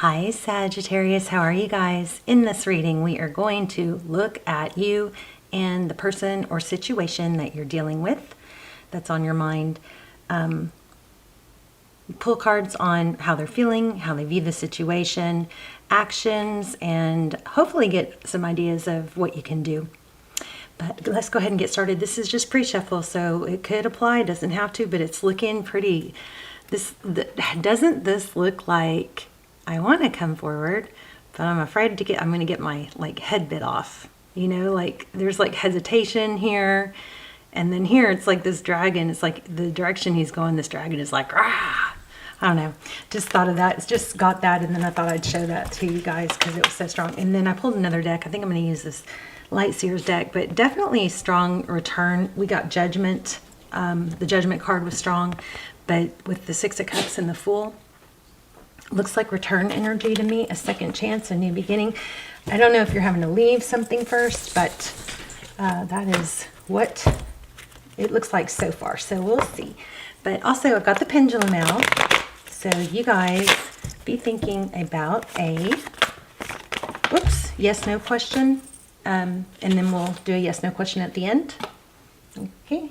Hi Sagittarius, how are you guys? In this reading, we are going to look at you and the person or situation that you're dealing with that's on your mind. Pull cards on how they're feeling, how they view the situation, actions, and hopefully get some ideas of what you can do. But let's go ahead and get started. This is just pre-shuffle, so it could apply, doesn't have to, but it's looking pretty. Doesn't this look like I want to come forward, but I'm afraid to I'm going to get my head bit off. You know, like there's like hesitation here, and then here it's like this dragon. It's like the direction he's going, this dragon is like, ah. I don't know. Just thought of that. It's just got that, and then I thought I'd show that to you guys because it was so strong. And then I pulled another deck. I think I'm going to use this Light Seers deck, but definitely a strong return. We got Judgment. The Judgment card was strong, but with the Six of Cups and the Fool, looks like return energy to me, a second chance, a new beginning. I don't know if you're having to leave something first, but that is what it looks like so far. So we'll see. But also I've got the pendulum out. So you guys be thinking about a, yes, no question. And then we'll do a yes, no question at the end. Okay.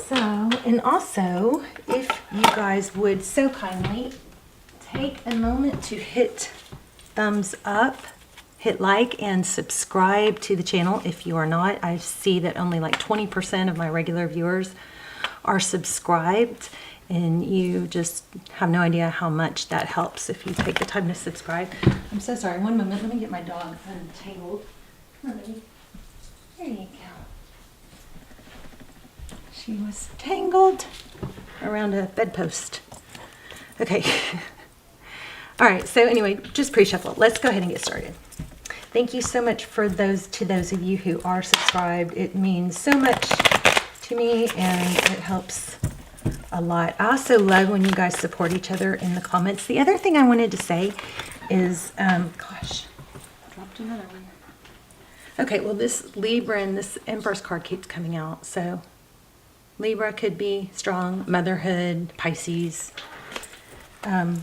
So, and also, if you guys would so kindly take a moment to hit thumbs up, hit like, and subscribe to the channel if you are not. I see that only like 20% of my regular viewers are subscribed, and you just have no idea how much that helps if you take the time to subscribe. I'm so sorry. One moment. Let me get my dog untangled. Come on, baby. There you go. She was tangled around a bedpost. Okay. All right. So anyway, just pre-shuffle. Let's go ahead and get started. Thank you so much for those of you who are subscribed. It means so much to me, and it helps a lot. I also love when you guys support each other in the comments. The other thing I wanted to say is, gosh, I dropped another one. Okay, well, this Libra and this Empress card keeps coming out, so Libra could be strong, motherhood, Pisces. The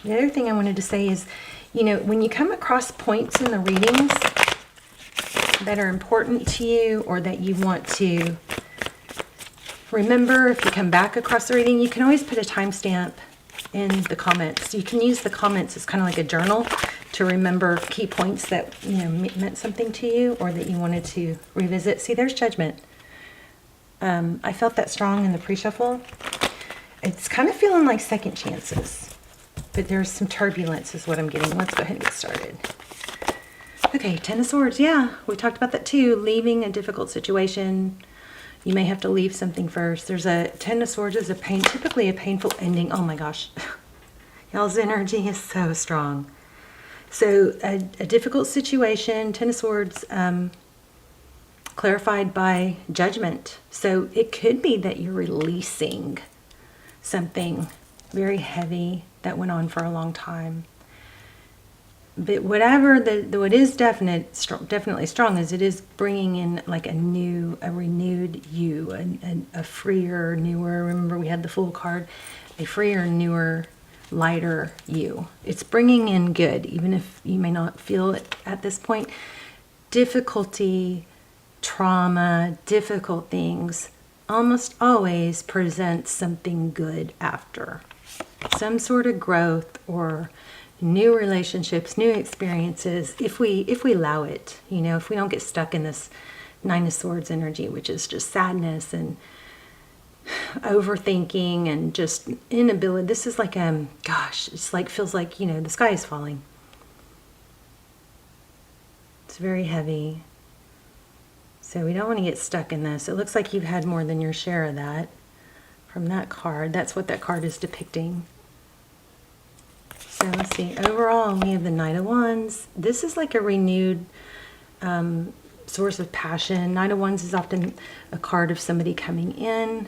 other thing I wanted to say is, you know, when you come across points in the readings that are important to you or that you want to remember, if you come back across the reading, you can always put a timestamp in the comments. You can use the comments as kind of like a journal to remember key points that, you know, meant something to you or that you wanted to revisit. See, there's Judgment. I felt that strong in the pre-shuffle. It's kind of feeling like second chances, but there's some turbulence is what I'm getting. Let's go ahead and get started. Okay, Ten of Swords. Yeah, we talked about that too. Leaving a difficult situation. You may have to leave something first. There's a Ten of Swords is typically a painful ending. Oh my gosh. Y'all's energy is so strong. So a difficult situation, Ten of Swords, clarified by Judgment. So it could be that you're releasing something very heavy that went on for a long time. But whatever what is definitely strong is it is bringing in like a renewed you, a freer, newer. Remember we had the Fool card, a freer, newer, lighter you. It's bringing in good, even if you may not feel it at this point. Difficulty, trauma, difficult things almost always present something good after. Some sort of growth or new relationships, new experiences, if we allow it, you know, if we don't get stuck in this Nine of Swords energy, which is just sadness and overthinking and just inability. This is like, gosh, it's like, feels like, you know, the sky is falling. It's very heavy. So we don't want to get stuck in this. It looks like you've had more than your share of that from that card. That's what that card is depicting. So let's see. Overall, we have the Knight of Wands. This is like a renewed source of passion. Knight of Wands is often a card of somebody coming in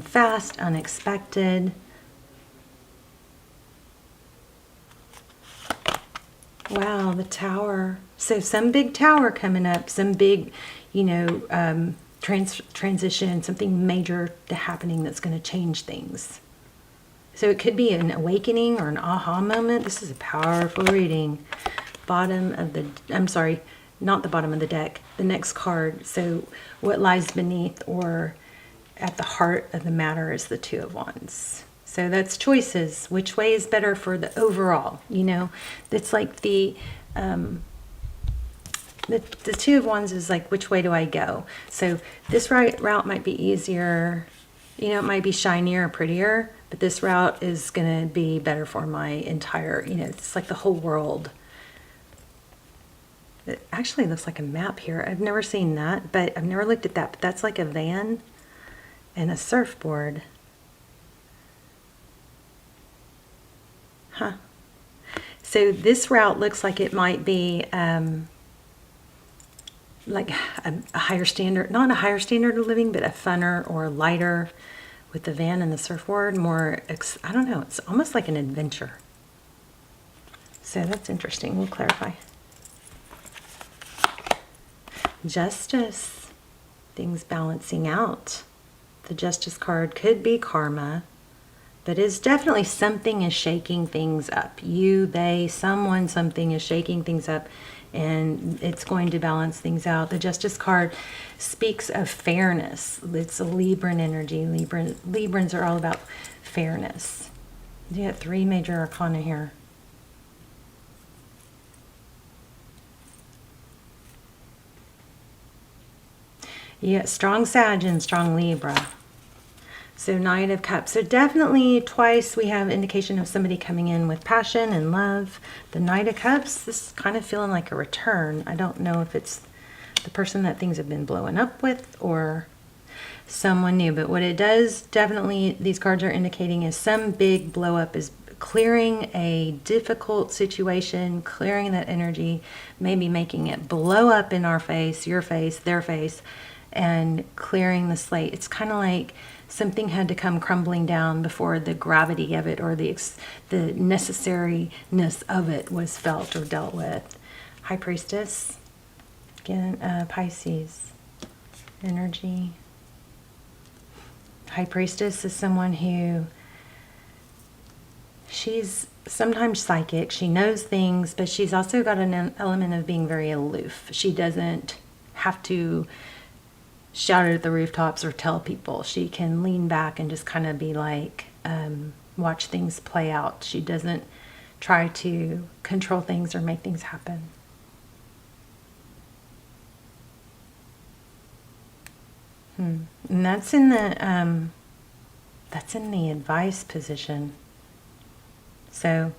fast, unexpected. Wow, the Tower. So some big tower coming up, some big, you know, transition, something major happening that's going to change things. So it could be an awakening or an aha moment. This is a powerful reading. Bottom of the, I'm sorry, not the bottom of the deck, the next card. So what lies beneath or at the heart of the matter is the Two of Wands. So that's choices. Which way is better for the overall? You know, it's like the Two of Wands is like, which way do I go? So this route might be easier. You know, it might be shinier or prettier, but this route is going to be better for my entire, you know, it's like the whole world. It actually looks like a map here. I've never seen that, but I've never looked at that. But that's like a van and a surfboard. Huh. So this route looks like it might be like a higher standard, not a higher standard of living, but a funner or lighter with the van and the surfboard. More, I don't know, it's almost like an adventure. So that's interesting. We'll clarify. Justice, things balancing out. The Justice card could be karma, but it's definitely something is shaking things up. You, they, someone, something is shaking things up, and it's going to balance things out. The Justice card speaks of fairness. It's a Libran energy. Librans are all about fairness. You got 3 major arcana here. You got strong Sag and strong Libra. So Knight of Cups. So definitely twice we have indication of somebody coming in with passion and love. The Knight of Cups, this is kind of feeling like a return. I don't know if it's the person that things have been blowing up with or someone new. But what it does, definitely these cards are indicating is some big blow up is clearing a difficult situation, clearing that energy, maybe making it blow up in our face, your face, their face, and clearing the slate. It's kind of like something had to come crumbling down before the gravity of it or the necessariness of it was felt or dealt with. High Priestess, again, Pisces energy. High Priestess is someone who, she's sometimes psychic. She knows things, but she's also got an element of being very aloof. She doesn't have to shout it at the rooftops or tell people. She can lean back and just kind of be like, watch things play out. She doesn't try to control things or make things happen. And that's in the advice position. So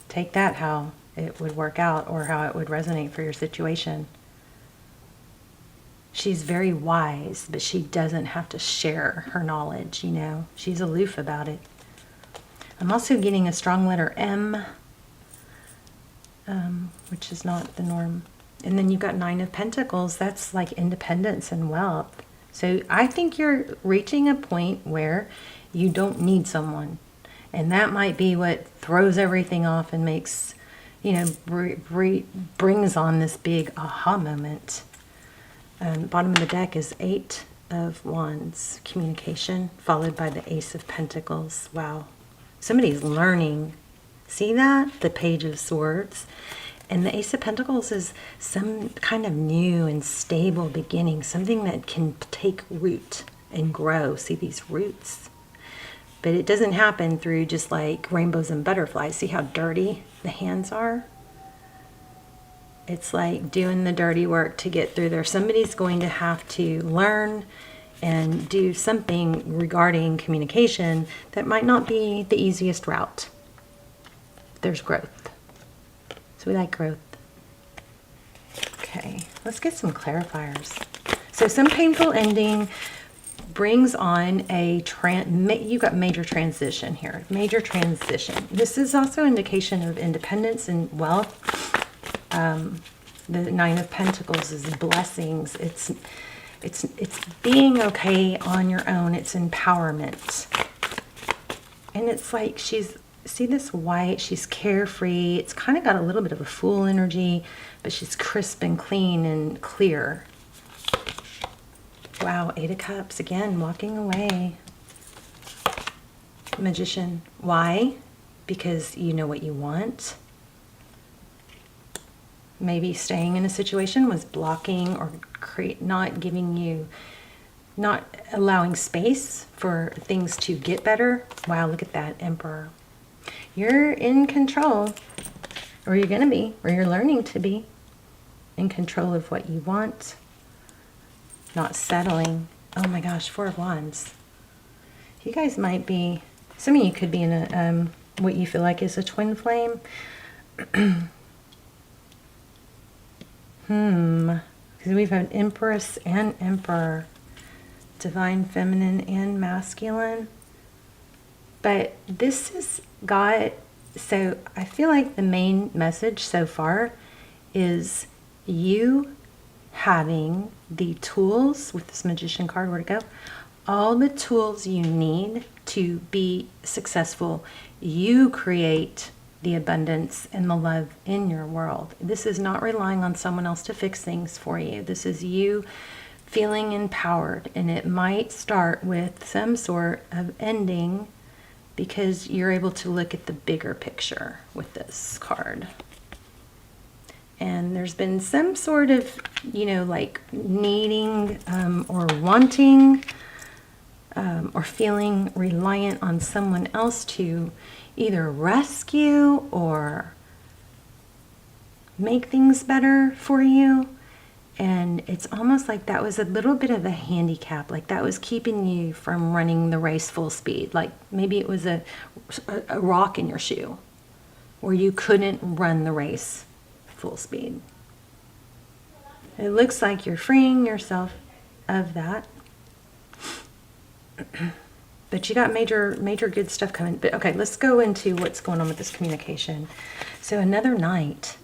take that how it would work out or how it would resonate for your situation. She's very wise, but she doesn't have to share her knowledge, you know. She's aloof about it. I'm also getting a strong letter M, which is not the norm. And then you've got 9 of Pentacles. That's like independence and wealth. So I think you're reaching a point where you don't need someone. And that might be what throws everything off and makes, you know, brings on this big aha moment. Bottom of the deck is 8 of Wands, communication, followed by the Ace of Pentacles. Wow. Somebody's learning. See that? The Page of Swords. And the Ace of Pentacles is some kind of new and stable beginning, something that can take root and grow. See these roots? But it doesn't happen through just like rainbows and butterflies. See how dirty the hands are? It's like doing the dirty work to get through there. Somebody's going to have to learn and do something regarding communication that might not be the easiest route. There's growth. So we like growth. Okay, let's get some clarifiers. So some painful ending brings on a, you've got major transition here. Major transition. This is also indication of independence and wealth. The 9 of Pentacles is blessings. It's being okay on your own. It's empowerment. And it's like see this white, she's carefree. It's kind of got a little bit of a fool energy, but she's crisp and clean and clear. Wow, 8 of Cups, again, walking away. Magician. Why? Because you know what you want. Maybe staying in a situation was blocking or not giving you, not allowing space for things to get better. Wow, look at that, Emperor. You're in control, or you're going to be, or you're learning to be in control of what you want, not settling. Oh my gosh, Four of Wands. You guys might be, some of you could be in a what you feel like is a twin flame. Because we've had Empress and Emperor, divine feminine and masculine. But this has got, so I feel like the main message so far is you having the tools, with this Magician card, where to go, all the tools you need to be successful. You create the abundance and the love in your world. This is not relying on someone else to fix things for you. This is you feeling empowered, and it might start with some sort of ending because you're able to look at the bigger picture with this card. And there's been some sort of, you know, like needing or wanting or feeling reliant on someone else to either rescue or make things better for you. And it's almost like that was a little bit of a handicap, like that was keeping you from running the race full speed. Like maybe it was a rock in your shoe where you couldn't run the race full speed. It looks like you're freeing yourself of that. But you got major good stuff coming. But okay, let's go into what's going on with this communication. So another night.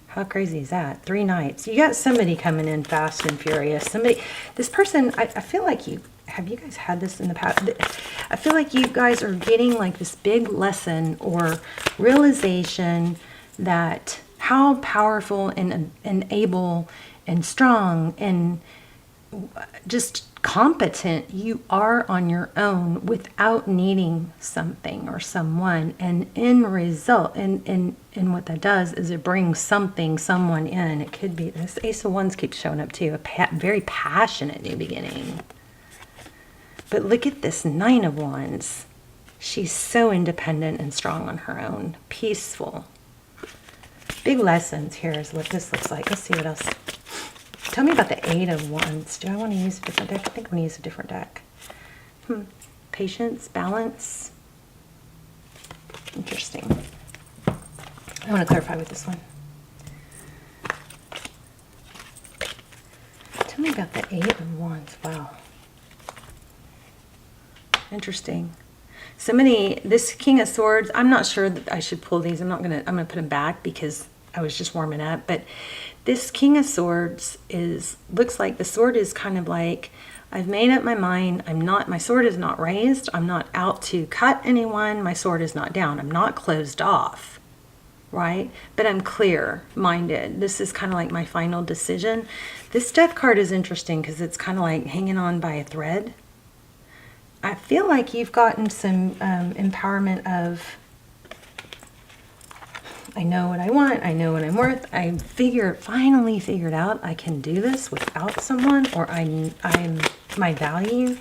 How crazy is that? 3 nights. You got somebody coming in fast and furious. Somebody, this person, I feel like have you guys had this in the past? I feel like you guys are getting like this big lesson or realization that how powerful and able and strong and just competent you are on your own without needing something or someone. And in result, and what that does is it brings someone in. It could be, this Ace of Wands keeps showing up too, a very passionate new beginning. But look at this Nine of Wands. She's so independent and strong on her own, peaceful. Big lessons here is what this looks like. Let's see what else. Tell me about the Eight of Wands. Do I want to use a different deck? I think I'm going to use a different deck. Patience, balance. Interesting. I want to clarify with this one. Tell me about the Eight of Wands. Wow. Interesting. Somebody, this King of Swords, I'm not sure that I should pull these. I'm going to put them back because I was just warming up. But this King of Swords looks like the sword is kind of like, I've made up my mind. My sword is not raised. I'm not out to cut anyone. My sword is not down. I'm not closed off, right? But I'm clear-minded. This is kind of like my final decision. This Death card is interesting because it's kind of like hanging on by a thread. I feel like you've gotten some empowerment of, I know what I want, I know what I'm worth, I finally figured out I can do this without someone, or I'm my value.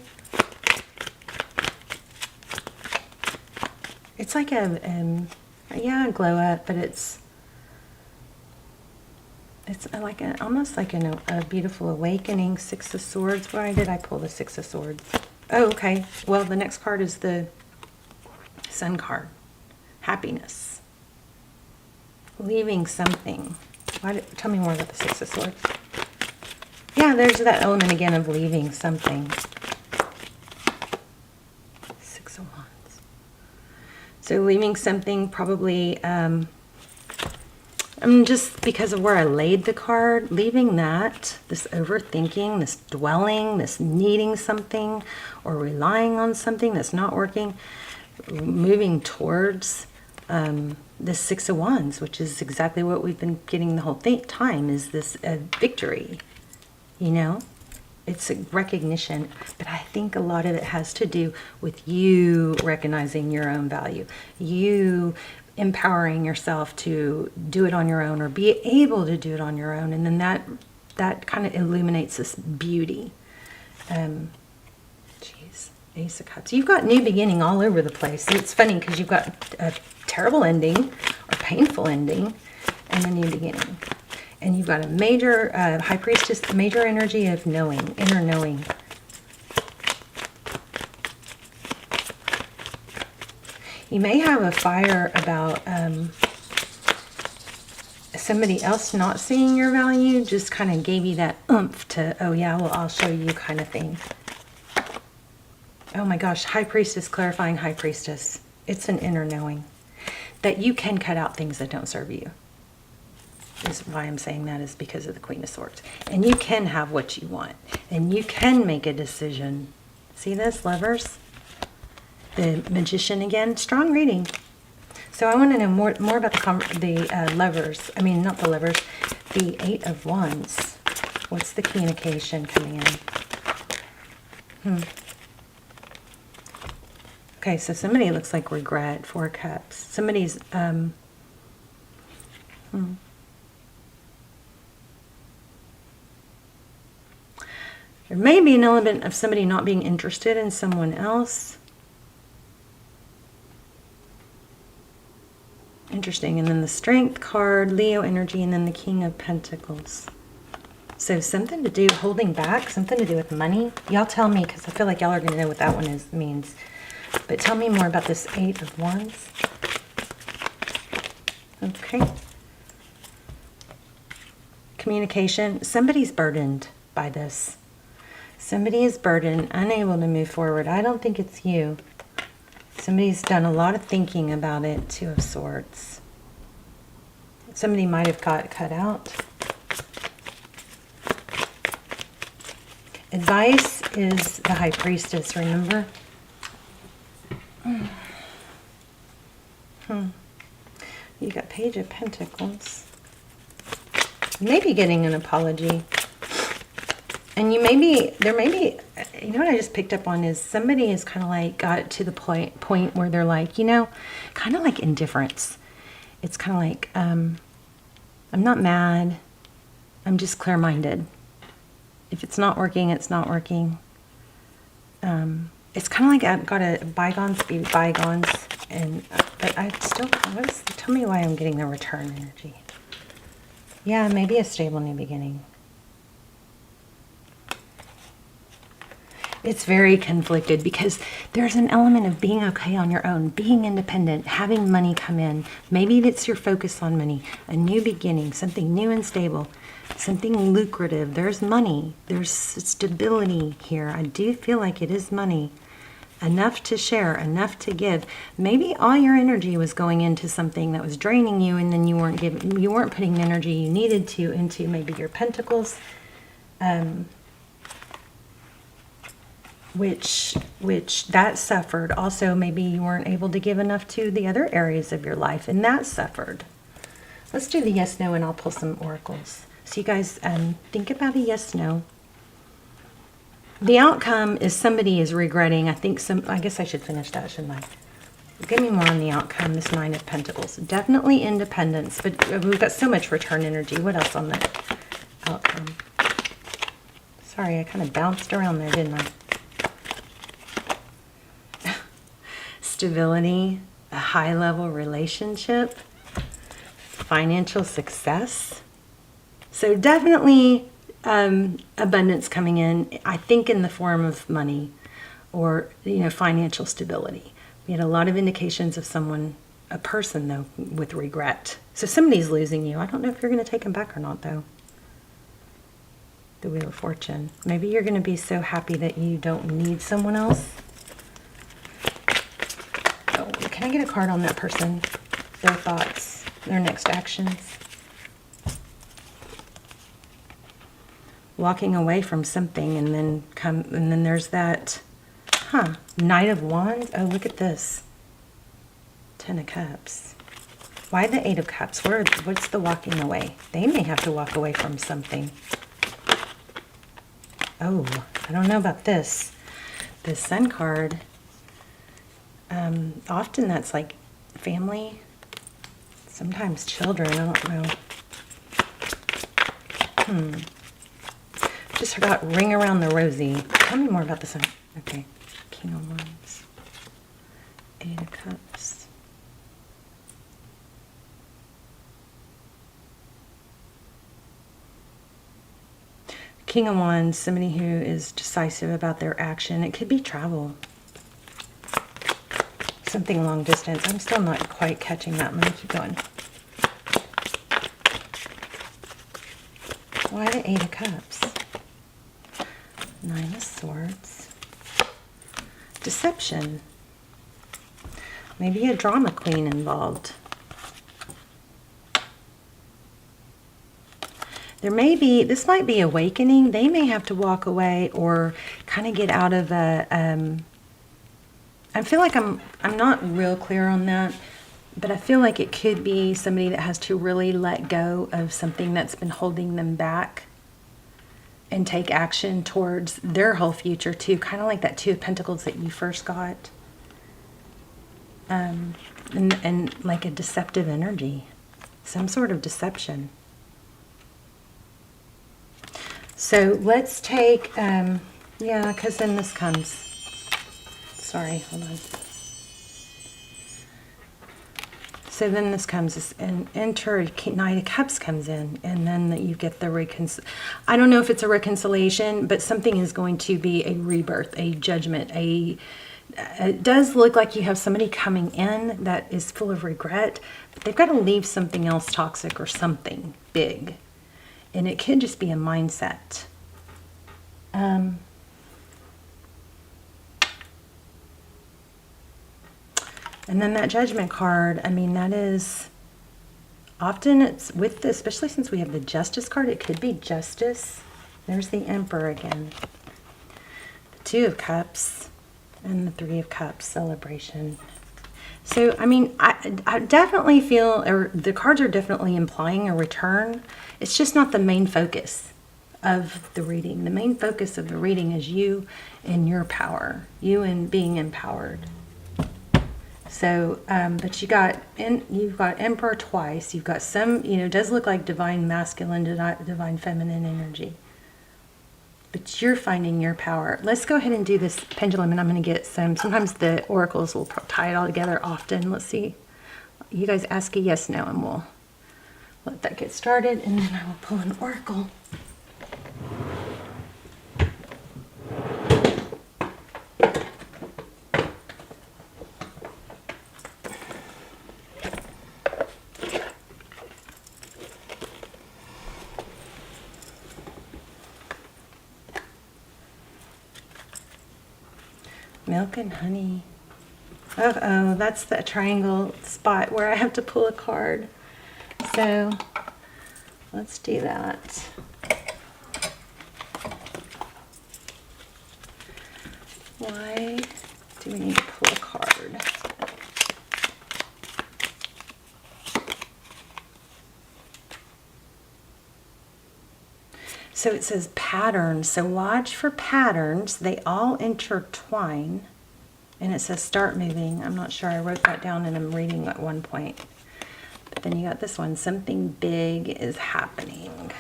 It's like a glow up, but it's like almost like a beautiful awakening. Six of Swords. Why did I pull the Six of Swords? Oh, okay. Well, the next card is the Sun card. Happiness. Leaving something. Tell me more about the Six of Swords. Yeah, there's that element again of leaving something. Six of Wands. So leaving something probably, just because of where I laid the card, leaving that, this overthinking, this dwelling, this needing something or relying on something that's not working, moving towards this Six of Wands, which is exactly what we've been getting the whole time, is this victory, you know? It's a recognition, but I think a lot of it has to do with you recognizing your own value, you empowering yourself to do it on your own or be able to do it on your own. And then that kind of illuminates this beauty. Geez, Ace of Cups. You've got new beginning all over the place. It's funny because you've got a terrible ending or painful ending and a new beginning. And you've got a major High Priestess, major energy of knowing, inner knowing. You may have a fire about somebody else not seeing your value, just kind of gave you that oomph to, oh yeah, well, I'll show you kind of thing. Oh my gosh, High Priestess, clarifying High Priestess. It's an inner knowing that you can cut out things that don't serve you. Is why I'm saying that is because of the Queen of Swords. And you can have what you want. And you can make a decision. See this, Lovers? The Magician again. Strong reading. So I want to know more about the Lovers. I mean, not the Lovers. The Eight of Wands. What's the communication coming in? Okay, so somebody looks like regret. Four Cups. Somebody's... There may be an element of somebody not being interested in someone else. Interesting. And then the Strength card, Leo energy, and then the King of Pentacles. So something to do, holding back, something to do with money. Y'all tell me, because I feel like y'all are going to know what that one means. But tell me more about this Eight of Wands. Okay. Communication. Somebody's burdened by this. Somebody is burdened, unable to move forward. I don't think it's you. Somebody's done a lot of thinking about it. Two of Swords. Somebody might have got cut out. Advice is the High Priestess, remember? You got Page of Pentacles. Maybe getting an apology. And you may be, there may be, you know what I just picked up on is somebody is kind of like got to the point where they're like, you know, kind of like indifference. It's kind of like, I'm not mad. I'm just clear-minded. If it's not working, it's not working. It's kind of like I've got to bygones be bygones. And, but I still, tell me why I'm getting the return energy. Yeah, maybe a stable new beginning. It's very conflicted because there's an element of being okay on your own, being independent, having money come in. Maybe it's your focus on money, a new beginning, something new and stable, something lucrative. There's money, there's stability here. I do feel like it is money. Enough to share, enough to give. Maybe all your energy was going into something that was draining you, and then you weren't putting the energy you needed to into maybe your pentacles. Which that suffered. Also, maybe you weren't able to give enough to the other areas of your life, and that suffered. Let's do the yes, no, and I'll pull some oracles. So you guys think about a yes, no. The outcome is somebody is regretting. I guess I should finish that, shouldn't I? Give me more on the outcome, this Nine of Pentacles. Definitely independence, but we've got so much return energy. What else on the outcome? Sorry, I kind of bounced around there, didn't I? Stability, a high-level relationship, financial success. So definitely abundance coming in, I think in the form of money or, you know, financial stability. We had a lot of indications of someone, a person though, with regret. So somebody's losing you. I don't know if you're going to take them back or not though. The Wheel of Fortune. Maybe you're going to be so happy that you don't need someone else. Oh, can I get a card on that person? Their thoughts, their next actions. Walking away from something and then there's that, Knight of Wands. Oh, look at this. Ten of Cups. Why the Eight of Cups? What's the walking away? They may have to walk away from something. Oh, I don't know about this. This Sun card, often that's like family, sometimes children, I don't know. Just forgot Ring Around the Rosie. Tell me more about this one. Okay, King of Wands, Eight of Cups. King of Wands, somebody who is decisive about their action. It could be travel. Something long distance. I'm still not quite catching that. I'm going to keep going. Why the Eight of Cups? Nine of Swords. Deception. Maybe a drama queen involved. There may be, this might be awakening. They may have to walk away or kind of get out of a, I feel like I'm not real clear on that, but I feel like it could be somebody that has to really let go of something that's been holding them back and take action towards their whole future too. Kind of like that Two of Pentacles that you first got. And like a deceptive energy, some sort of deception. So let's take, yeah, because then this comes. Sorry, hold on. So then this comes, and enter Knight of Cups comes in, and then you get the I don't know if it's a reconciliation, but something is going to be a rebirth, a judgment, it does look like you have somebody coming in that is full of regret, but they've got to leave something else toxic or something big. And it could just be a mindset. And then that Judgment card, I mean, that is, often it's with the, especially since we have the Justice card, it could be justice. There's the Emperor again. The Two of Cups and the Three of Cups, celebration. So, I mean, I definitely feel, or the cards are definitely implying a return. It's just not the main focus of the reading. The main focus of the reading is you and your power, you and being empowered. So, but you've got Emperor twice. You've got some, it does look like divine masculine, divine feminine energy. But you're finding your power. Let's go ahead and do this pendulum, and I'm going to get sometimes the oracles will tie it all together often. Let's see. You guys ask a yes, no, and we'll let that get started, and then I will pull an oracle. Milk and honey. Uh-oh, that's the triangle spot where I have to pull a card. So let's do that. Why do we need to pull a card? So it says patterns. So watch for patterns. They all intertwine. And it says start moving. I'm not sure. I wrote that down and I'm reading at one point. But then you got this one. Something big is happening.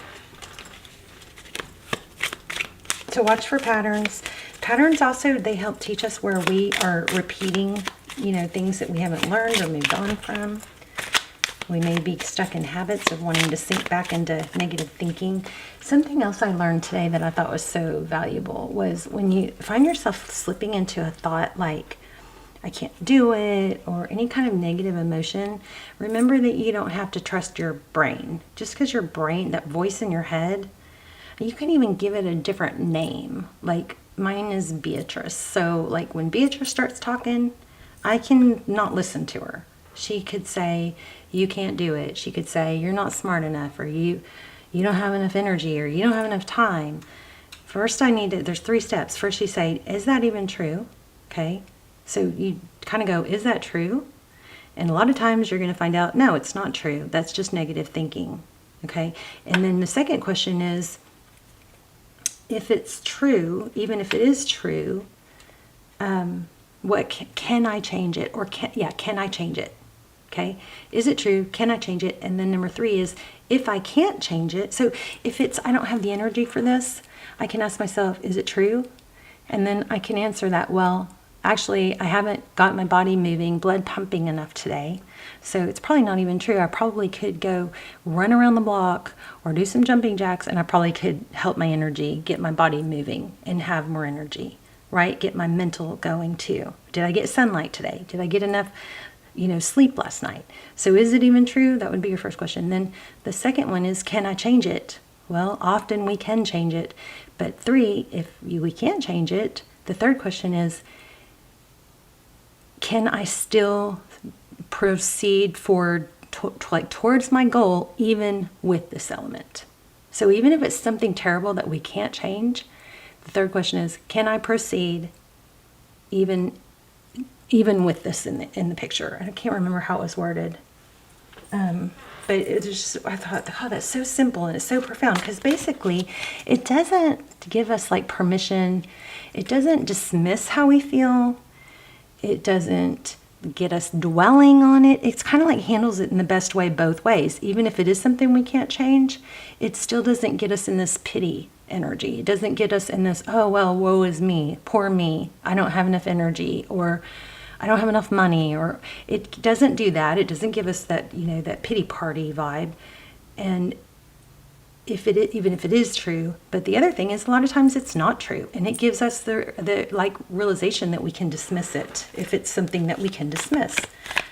So watch for patterns. Patterns also, they help teach us where we are repeating, things that we haven't learned or moved on from. We may be stuck in habits of wanting to sink back into negative thinking. Something else I learned today that I thought was so valuable was when you find yourself slipping into a thought like, I can't do it, or any kind of negative emotion, remember that you don't have to trust your brain. Just because your brain, that voice in your head, you can even give it a different name. Like mine is Beatrice. So like when Beatrice starts talking, I can not listen to her. She could say, you can't do it. She could say, you're not smart enough, or you don't have enough energy, or you don't have enough time. First, there's 3 steps. First, you say, is that even true? Okay. So you kind of go, is that true? And a lot of times you're going to find out, no, it's not true. That's just negative thinking. Okay. And then the second question is if it's true, even if it is true, what can I change it? Or can I change it? Okay, is it true? Can I change it? And then number 3 is, if I can't change it, so if it's, I don't have the energy for this, I can ask myself, is it true? And then I can answer that, well, actually, I haven't got my body moving, blood pumping enough today, so it's probably not even true. I probably could go run around the block or do some jumping jacks, and I probably could help my energy, get my body moving and have more energy, right? Get my mental going too. Did I get sunlight today? Did I get enough, sleep last night? So is it even true? That would be your first question. Then the second one is, can I change it? Well, often we can change it. But 3, if we can't change it, the third question is, can I still proceed forward towards my goal even with this element? So even if it's something terrible that we can't change, the third question is, can I proceed even with this in the picture? I can't remember how it was worded. But it's just, I thought, oh, that's so simple and it's so profound, because basically it doesn't give us like permission. It doesn't dismiss how we feel. It doesn't get us dwelling on it. It's kind of like handles it in the best way both ways. Even if it is something we can't change, it still doesn't get us in this pity energy. It doesn't get us in this, oh, well, woe is me, poor me, I don't have enough energy, or I don't have enough money, or it doesn't do that. It doesn't give us that, that pity party vibe. And even if it is true, but the other thing is, a lot of times it's not true, and it gives us the like realization that we can dismiss it if it's something that we can dismiss,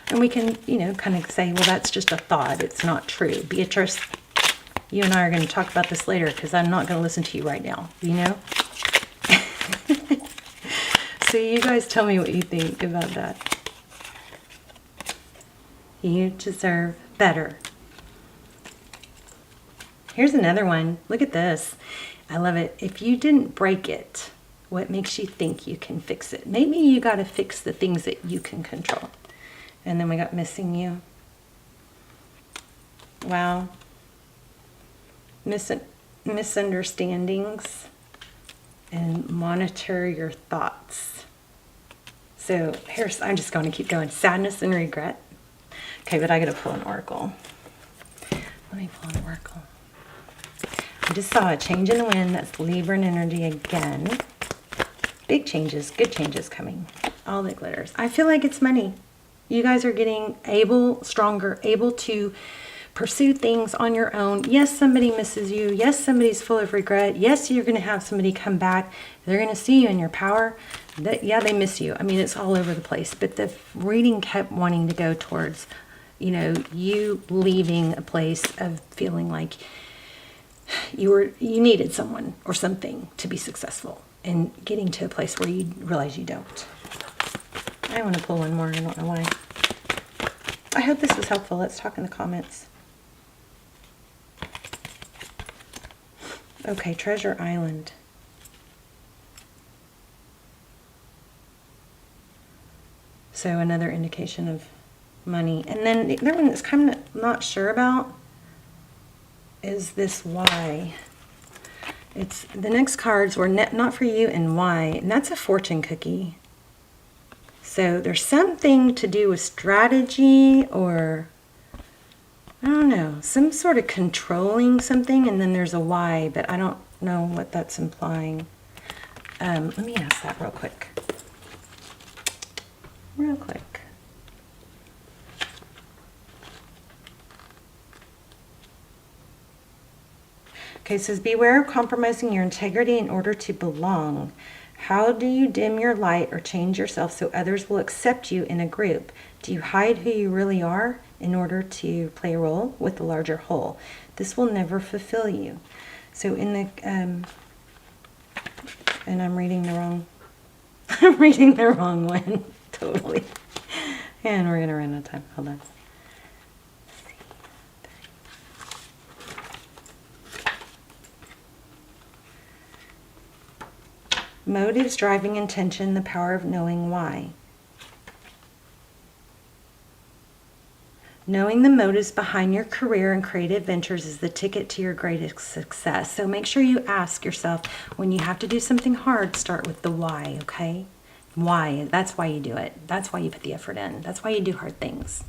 and we can kind of say, well, that's just a thought, it's not true. Beatrice, you and I are going to talk about this later, because I'm not going to listen to you right now, So you guys tell me what you think about that. You deserve better. Here's another one. Look at this. I love it. If you didn't break it, what makes you think you can fix it? Maybe you got to fix the things that you can control. And then we got missing you. Wow. Misunderstandings. And monitor your thoughts. So I'm just going to keep going. Sadness and regret. Okay, but I got to pull an oracle. Let me pull an oracle. I just saw a change in the wind. That's Libra energy again. Big changes, good changes coming. All the glitters. I feel like it's money. You guys are getting stronger, able to pursue things on your own. Yes, somebody misses you. Yes, somebody's full of regret. Yes, you're going to have somebody come back. They're going to see you in your power. Yeah, they miss you. I mean, it's all over the place. But the reading kept wanting to go towards, you leaving a place of feeling like you needed someone or something to be successful, and getting to a place where you realize you don't. I want to pull one more. I don't know why. I hope this was helpful. Let's talk in the comments. Okay, Treasure Island. So another indication of money. And then the other one that's kind of not sure about is this why. It's the next cards were not for you and why. And that's a fortune cookie. So there's something to do with strategy, or I don't know, some sort of controlling something, and then there's a why, but I don't know what that's implying. Let me ask that real quick. Real quick. Okay, it says, beware of compromising your integrity in order to belong. How do you dim your light or change yourself so others will accept you in a group? Do you hide who you really are in order to play a role with the larger whole? This will never fulfill you. So in the, and I'm reading the wrong, I'm reading the wrong one, totally. And we're gonna run out of time, hold on. Motives, driving intention, the power of knowing why. Knowing the motives behind your career and creative ventures is the ticket to your greatest success. So make sure you ask yourself, when you have to do something hard, start with the why, okay? Why? That's why you do it. That's why you put the effort in. That's why you do hard things.